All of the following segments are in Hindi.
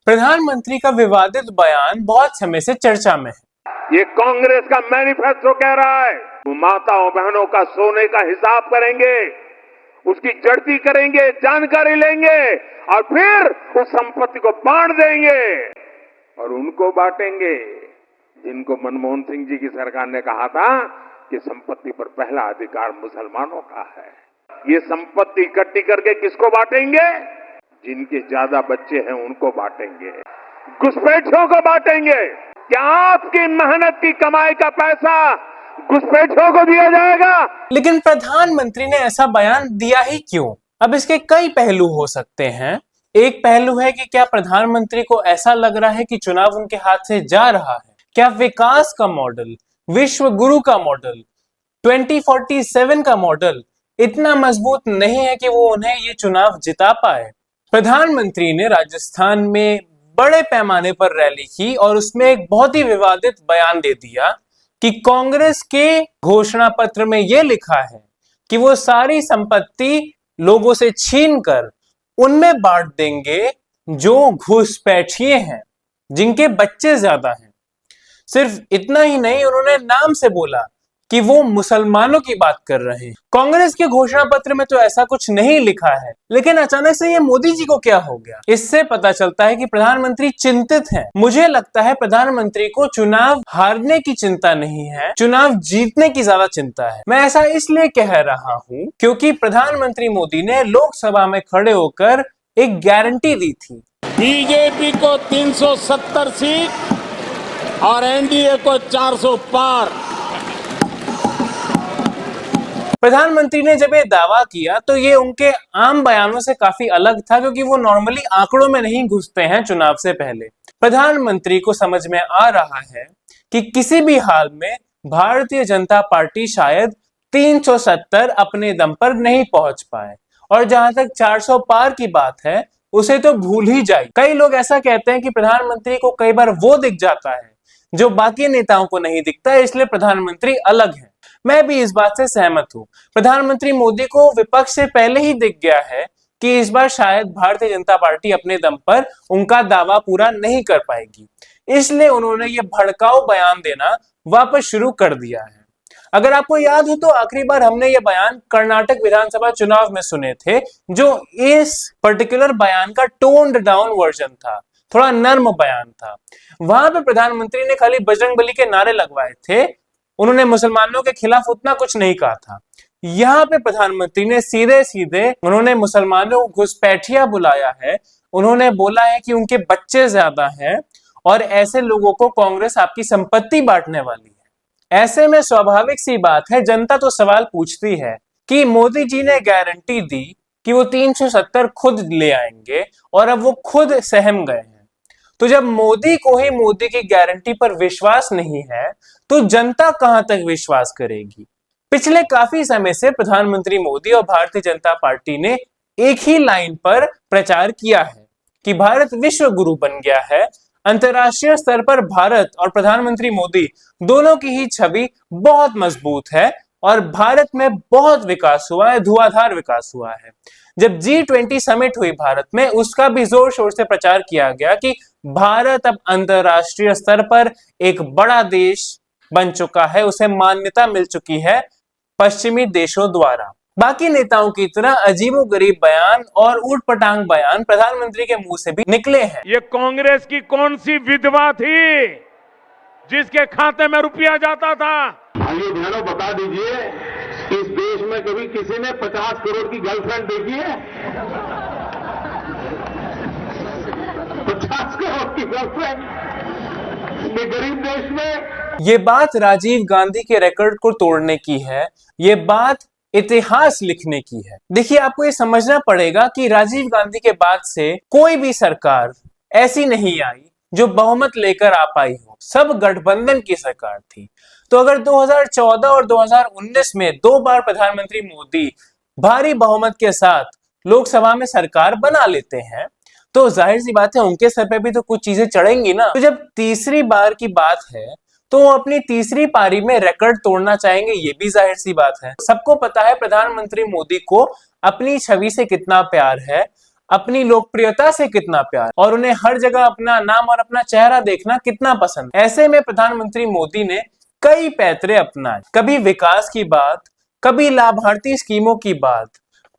प्रधानमंत्री का विवादित बयान बहुत समय से चर्चा में है। ये कांग्रेस का मैनिफेस्टो कह रहा है वो माताओं बहनों का सोने का हिसाब करेंगे, उसकी जड़ती करेंगे, जानकारी लेंगे और फिर उस संपत्ति को बांट देंगे और उनको बांटेंगे जिनको मनमोहन सिंह जी की सरकार ने कहा था कि संपत्ति पर पहला अधिकार मुसलमानों का है। ये संपत्ति इकट्ठी करके किसको बांटेंगे? जिनके ज्यादा बच्चे हैं उनको बांटेंगे, घुसपैठियों को बांटेंगे। क्या आपकी मेहनत की कमाई का पैसा घुसपैठियों को दिया जाएगा? लेकिन प्रधानमंत्री ने ऐसा बयान दिया ही क्यों? अब इसके कई पहलू हो सकते हैं। एक पहलू है कि क्या प्रधानमंत्री को ऐसा लग रहा है कि चुनाव उनके हाथ से जा रहा है? क्या विकास का मॉडल, विश्व गुरु का मॉडल, 2047 का मॉडल इतना मजबूत नहीं है कि वो उन्हें ये चुनाव जिता पाए? प्रधानमंत्री ने राजस्थान में बड़े पैमाने पर रैली की और उसमें एक बहुत ही विवादित बयान दे दिया कि कांग्रेस के घोषणा पत्र में यह लिखा है कि वो सारी संपत्ति लोगों से छीनकर उनमें बांट देंगे जो घुसपैठिए हैं, जिनके बच्चे ज्यादा हैं। सिर्फ इतना ही नहीं, उन्होंने नाम से बोला कि वो मुसलमानों की बात कर रहे हैं। कांग्रेस के घोषणा पत्र में तो ऐसा कुछ नहीं लिखा है, लेकिन अचानक से ये मोदी जी को क्या हो गया? इससे पता चलता है कि प्रधानमंत्री चिंतित हैं। मुझे लगता है प्रधानमंत्री को चुनाव हारने की चिंता नहीं है, चुनाव जीतने की ज्यादा चिंता है। मैं ऐसा इसलिए कह रहा हूं क्योंकि प्रधानमंत्री मोदी ने लोकसभा में खड़े होकर एक गारंटी दी थी। बीजेपी को 370 सीट और एनडीए को 400 पार। प्रधानमंत्री ने जब ये दावा किया तो ये उनके आम बयानों से काफी अलग था, क्योंकि वो नॉर्मली आंकड़ों में नहीं घुसते हैं चुनाव से पहले। प्रधानमंत्री को समझ में आ रहा है कि किसी भी हाल में भारतीय जनता पार्टी शायद 370 अपने दम पर नहीं पहुंच पाए, और जहां तक 400 पार की बात है उसे तो भूल ही जाए। कई लोग ऐसा कहते हैं कि प्रधानमंत्री को कई बार वो दिख जाता है जो बाकी नेताओं को नहीं दिखता है, इसलिए प्रधानमंत्री अलग है। मैं भी इस बात से सहमत हूं। प्रधानमंत्री मोदी को विपक्ष से पहले ही दिख गया है कि इस बार शायद भारतीय जनता पार्टी अपने दम पर उनका दावा पूरा नहीं कर पाएगी, इसलिए उन्होंने ये भड़काऊ बयान देना वापस शुरू कर दिया है। अगर आपको याद हो तो आखिरी बार हमने ये बयान कर्नाटक विधानसभा चुनाव में सुने थे, जो इस पर्टिकुलर बयान का टोन्ड डाउन वर्जन था, थोड़ा नर्म बयान था। वहां पे प्रधानमंत्री ने खाली बजरंगबली के नारे लगवाए थे, उन्होंने मुसलमानों के खिलाफ उतना कुछ नहीं कहा था। यहाँ पे प्रधानमंत्री ने सीधे सीधे उन्होंने मुसलमानों को घुसपैठिया बुलाया है, उन्होंने बोला है कि उनके बच्चे ज्यादा हैं और ऐसे लोगों को कांग्रेस आपकी संपत्ति बांटने वाली है। ऐसे में स्वाभाविक सी बात है, जनता तो सवाल पूछती है कि मोदी जी ने गारंटी दी कि वो 370 खुद ले आएंगे और अब वो खुद सहम गए हैं। तो जब मोदी को ही मोदी की गारंटी पर विश्वास नहीं है तो जनता कहां तक विश्वास करेगी? पिछले काफी समय से प्रधानमंत्री मोदी और भारतीय जनता पार्टी ने एक ही लाइन पर प्रचार किया है कि भारत विश्व गुरु बन गया है। अंतर्राष्ट्रीय स्तर पर भारत और प्रधानमंत्री मोदी दोनों की ही छवि बहुत मजबूत है और भारत में बहुत विकास हुआ है, धुआंधार विकास हुआ है। जब G20 समिट हुई भारत में, उसका भी जोर शोर से प्रचार किया गया कि भारत अब अंतर्राष्ट्रीय स्तर पर एक बड़ा देश बन चुका है, उसे मान्यता मिल चुकी है पश्चिमी देशों द्वारा। बाकी नेताओं की तरह अजीबोगरीब बयान और ऊटपटांग बयान प्रधानमंत्री के मुंह से भी निकले हैं। ये कांग्रेस की कौन सी विधवा थी जिसके खाते में रुपया जाता था? भाइयों बहनों बता दीजिए, इस देश में कभी किसी ने 50 करोड़ की गर्लफ्रेंड देखी है? 50 करोड़ की गर्लफ्रेंड ये गरीब देश में? ये बात राजीव गांधी के रिकॉर्ड को तोड़ने की है, ये बात इतिहास लिखने की है। देखिए, आपको ये समझना पड़ेगा कि राजीव गांधी के बाद से कोई भी सरकार ऐसी नहीं आई जो बहुमत लेकर आ पाई हो, सब गठबंधन की सरकार थी। तो अगर 2014 और 2019 में 2 बार प्रधानमंत्री मोदी भारी बहुमत के साथ लोकसभा में सरकार बना लेते हैं तो जाहिर सी बात है उनके सर पे भी तो कुछ चीजें चढ़ेंगी ना। तो जब तीसरी बार की बात है तो वो अपनी तीसरी पारी में रिकॉर्ड तोड़ना चाहेंगे, ये भी जाहिर सी बात है। सबको पता है प्रधानमंत्री मोदी को अपनी छवि से कितना प्यार है, अपनी लोकप्रियता से कितना प्यार और उन्हें हर जगह अपना नाम और अपना चेहरा देखना कितना पसंद। ऐसे में प्रधानमंत्री मोदी ने कई पैतरे अपनाए, कभी विकास की बात, कभी लाभार्थी स्कीमों की बात,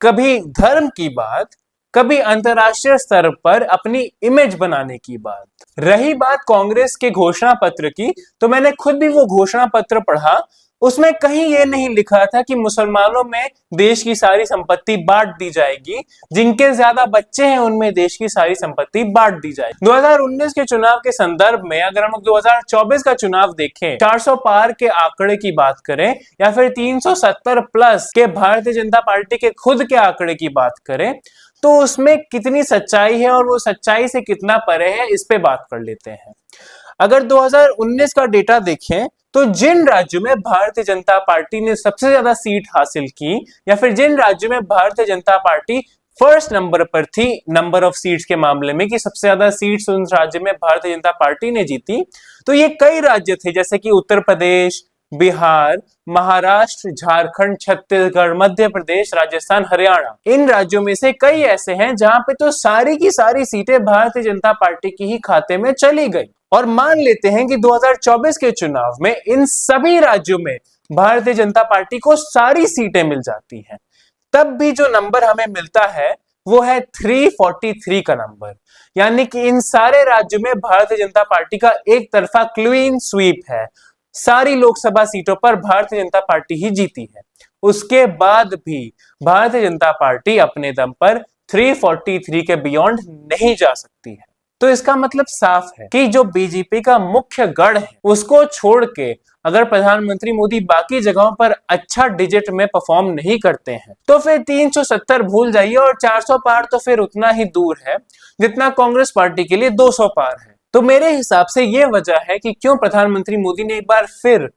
कभी धर्म की बात, कभी अंतरराष्ट्रीय स्तर पर अपनी इमेज बनाने की बात। रही बात कांग्रेस के घोषणा पत्र की, तो मैंने खुद भी वो घोषणा पत्र पढ़ा। उसमें कहीं ये नहीं लिखा था कि मुसलमानों में देश की सारी संपत्ति बांट दी जाएगी, जिनके ज्यादा बच्चे हैं उनमें देश की सारी संपत्ति बांट दी जाएगी। 2019 के चुनाव के संदर्भ में अगर हम 2024 का चुनाव देखें, 400 पार के आंकड़े की बात करें या फिर 370 प्लस के भारतीय जनता पार्टी के खुद के आंकड़े की बात करें, तो उसमें कितनी सच्चाई है और वो सच्चाई से कितना परे है, इस पे बात कर लेते हैं। अगर 2019 का डेटा देखें तो जिन राज्यों में भारतीय जनता पार्टी ने सबसे ज्यादा सीट हासिल की या फिर जिन राज्यों में Bharatiya Janata party first number पर थी नंबर ऑफ सीट्स के मामले में कि सबसे ज्यादा सीट्स उन राज्य में भारतीय जनता पार्टी ने जीती, तो ये कई राज्य थे जैसे कि उत्तर प्रदेश, बिहार, महाराष्ट्र, झारखंड, छत्तीसगढ़, मध्य प्रदेश, राजस्थान, हरियाणा। इन राज्यों में से कई ऐसे हैं जहां पे तो सारी की सारी सीटें भारतीय जनता पार्टी की ही खाते में चली गई। और मान लेते हैं कि 2024 के चुनाव में इन सभी राज्यों में भारतीय जनता पार्टी को सारी सीटें मिल जाती हैं, तब भी जो नंबर हमें मिलता है वो है 343 का नंबर। यानी कि इन सारे राज्यों में भारतीय जनता पार्टी का एक तरफा क्लीन स्वीप है, सारी लोकसभा सीटों पर भारतीय जनता पार्टी ही जीती है। उसके बाद भी भारतीय जनता पार्टी अपने दम पर 343 के बियॉन्ड नहीं जा सकती है। तो इसका मतलब साफ है कि जो बीजेपी का मुख्य गढ़ है उसको छोड़ के अगर प्रधानमंत्री मोदी बाकी जगहों पर अच्छा डिजिट में परफॉर्म नहीं करते हैं तो फिर 370 भूल जाइए और 400 पार तो फिर उतना ही दूर है जितना कांग्रेस पार्टी के लिए 200 पार है। तो मेरे हिसाब से यह वजह है कि क्यों प्रधानमंत्री मोदी ने एक बार फिर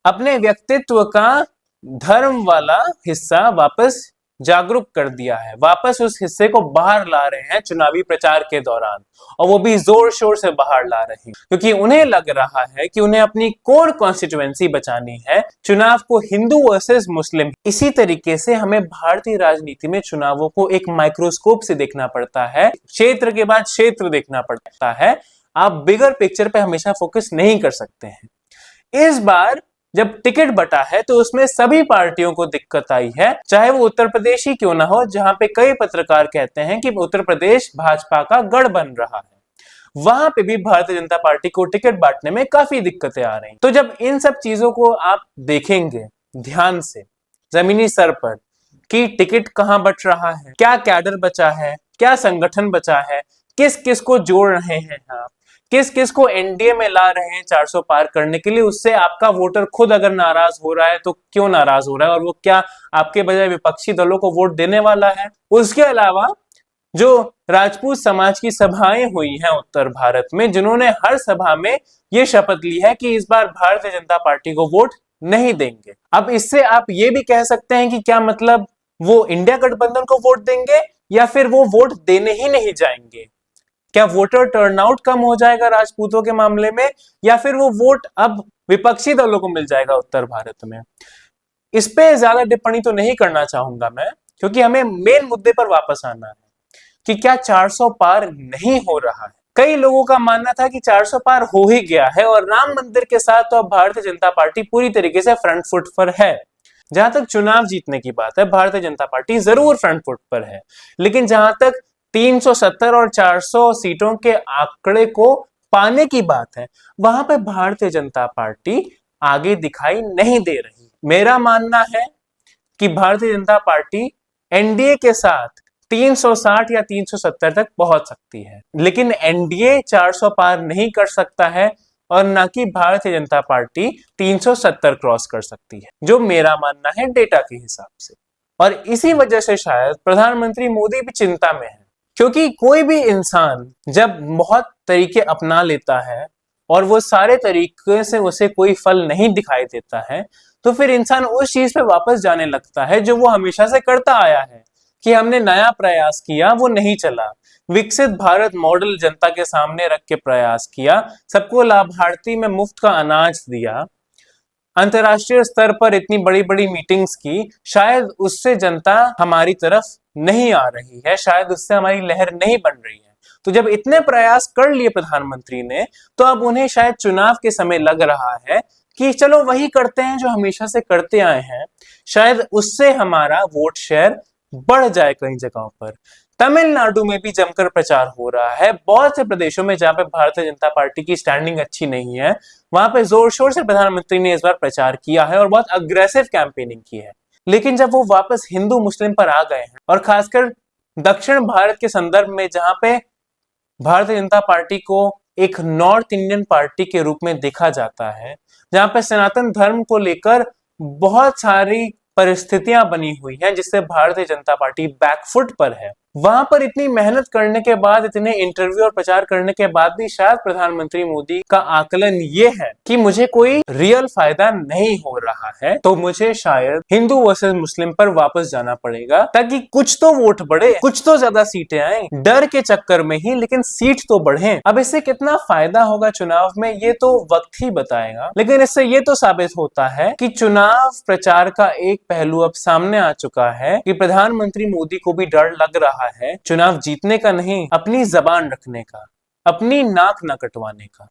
अपने व्यक्तित्व का धर्म वाला हिस्सा वापस जागरूक कर दिया है, वापस उस हिस्से को बाहर ला रहे हैं चुनावी प्रचार के दौरान, और वो भी जोर शोर से बाहर ला रहे हैं क्योंकि उन्हें लग रहा है कि उन्हें अपनी कोर कॉन्स्टिट्यूएंसी बचानी है, चुनाव को हिंदू वर्सेस मुस्लिम। इसी तरीके से हमें भारतीय राजनीति में चुनावों को एक माइक्रोस्कोप से देखना पड़ता है, क्षेत्र के बाद क्षेत्र देखना पड़ता है। आप बिगर पिक्चर पे हमेशा फोकस नहीं कर सकते हैं। इस बार जब टिकट बटा है तो उसमें सभी पार्टियों को दिक्कत आई है, चाहे वो उत्तर प्रदेश ही क्यों ना हो, जहां पे कई पत्रकार कहते हैं कि उत्तर प्रदेश भाजपा का गढ़ बन रहा है। वहां पे भी भारतीय जनता पार्टी को टिकट बांटने में काफी दिक्कतें आ रही। तो जब इन सब चीजों को आप देखेंगे ध्यान से जमीनी स्तर पर कि टिकट कहां बट रहा है, क्या कैडर बचा है, क्या संगठन बचा है, किस किस को जोड़ रहे हैं आप, किस किस को एनडीए में ला रहे हैं 400 पार करने के लिए, उससे आपका वोटर खुद अगर नाराज हो रहा है तो क्यों नाराज हो रहा है और वो क्या आपके बजाय विपक्षी दलों को वोट देने वाला है। उसके अलावा जो राजपूत समाज की सभाएं हुई हैं उत्तर भारत में, जिन्होंने हर सभा में ये शपथ ली है कि इस बार भारतीय जनता पार्टी को वोट नहीं देंगे। अब इससे आप ये भी कह सकते हैं कि क्या मतलब वो इंडिया गठबंधन को वोट देंगे या फिर वो वोट देने ही नहीं जाएंगे। क्या वोटर टर्नआउट कम हो जाएगा राजपूतों के मामले में या फिर वो वोट अब विपक्षी दलों को मिल जाएगा उत्तर भारत में। इस पे ज्यादा टिप्पणी तो नहीं करना चाहूंगा मैं, क्योंकि हमें मेन मुद्दे पर वापस आना है कि क्या 400 पार नहीं हो रहा है। कई लोगों का मानना था कि 400 पार हो ही गया है और राम मंदिर के साथ तो अब भारतीय जनता पार्टी पूरी तरीके से फ्रंट फुट पर है। जहां तक चुनाव जीतने की बात है, भारतीय जनता पार्टी जरूर फ्रंट फुट पर है, लेकिन जहां तक 370 और 400 सीटों के आंकड़े को पाने की बात है, वहां पे भारतीय जनता पार्टी आगे दिखाई नहीं दे रही। मेरा मानना है कि भारतीय जनता पार्टी एनडीए के साथ 360 या 370 तक पहुंच सकती है, लेकिन एनडीए 400 पार नहीं कर सकता है और ना कि भारतीय जनता पार्टी 370 क्रॉस कर सकती है, जो मेरा मानना है डेटा के हिसाब से। और इसी वजह से शायद प्रधानमंत्री मोदी भी चिंता में है, क्योंकि कोई भी इंसान जब बहुत तरीके अपना लेता है और वो सारे तरीके से उसे कोई फल नहीं दिखाई देता है, तो फिर इंसान उस चीज पे वापस जाने लगता है जो वो हमेशा से करता आया है कि हमने नया प्रयास किया, वो नहीं चला, विकसित भारत मॉडल जनता के सामने रख के प्रयास किया, सबको लाभार्थी में मुफ्त का अनाज दिया, अंतर्राष्ट्रीय स्तर पर इतनी बड़ी बड़ी मीटिंग्स की, शायद उससे जनता हमारी तरफ नहीं आ रही है, शायद उससे हमारी लहर नहीं बन रही है। तो जब इतने प्रयास कर लिए प्रधानमंत्री ने, तो अब उन्हें शायद चुनाव के समय लग रहा है कि चलो वही करते हैं जो हमेशा से करते आए हैं, शायद उससे हमारा वोट शेयर बढ़ जाए कई जगहों पर। तमिलनाडु में भी जमकर प्रचार हो रहा है। बहुत से प्रदेशों में जहां पे भारतीय जनता पार्टी की स्टैंडिंग अच्छी नहीं है, वहां पे जोर शोर से प्रधानमंत्री ने इस बार प्रचार किया है और बहुत अग्रेसिव कैंपेनिंग की है। लेकिन जब वो वापस हिंदू मुस्लिम पर आ गए हैं, और खासकर दक्षिण भारत के संदर्भ में, जहां पे भारतीय जनता पार्टी को एक नॉर्थ इंडियन पार्टी के रूप में देखा जाता है, जहां पे सनातन धर्म को लेकर बहुत सारी परिस्थितियां बनी हुई हैं, जिससे भारतीय जनता पार्टी बैकफुट पर है, वहां पर इतनी मेहनत करने के बाद, इतने इंटरव्यू और प्रचार करने के बाद भी शायद प्रधानमंत्री मोदी का आकलन ये है कि मुझे कोई रियल फायदा नहीं हो रहा है, तो मुझे शायद हिंदू वर्सेस मुस्लिम पर वापस जाना पड़ेगा, ताकि कुछ तो वोट बढ़े, कुछ तो ज्यादा सीटें आए, डर के चक्कर में ही, लेकिन सीट तो बढ़े। अब इससे कितना फायदा होगा चुनाव में, ये तो वक्त ही बताएगा। लेकिन इससे ये तो साबित होता है कि चुनाव प्रचार का एक पहलू अब सामने आ चुका है कि प्रधानमंत्री मोदी को भी डर लग रहा है चुनाव जीतने का नहीं, अपनी जबान रखने का, अपनी नाक न कटवाने का।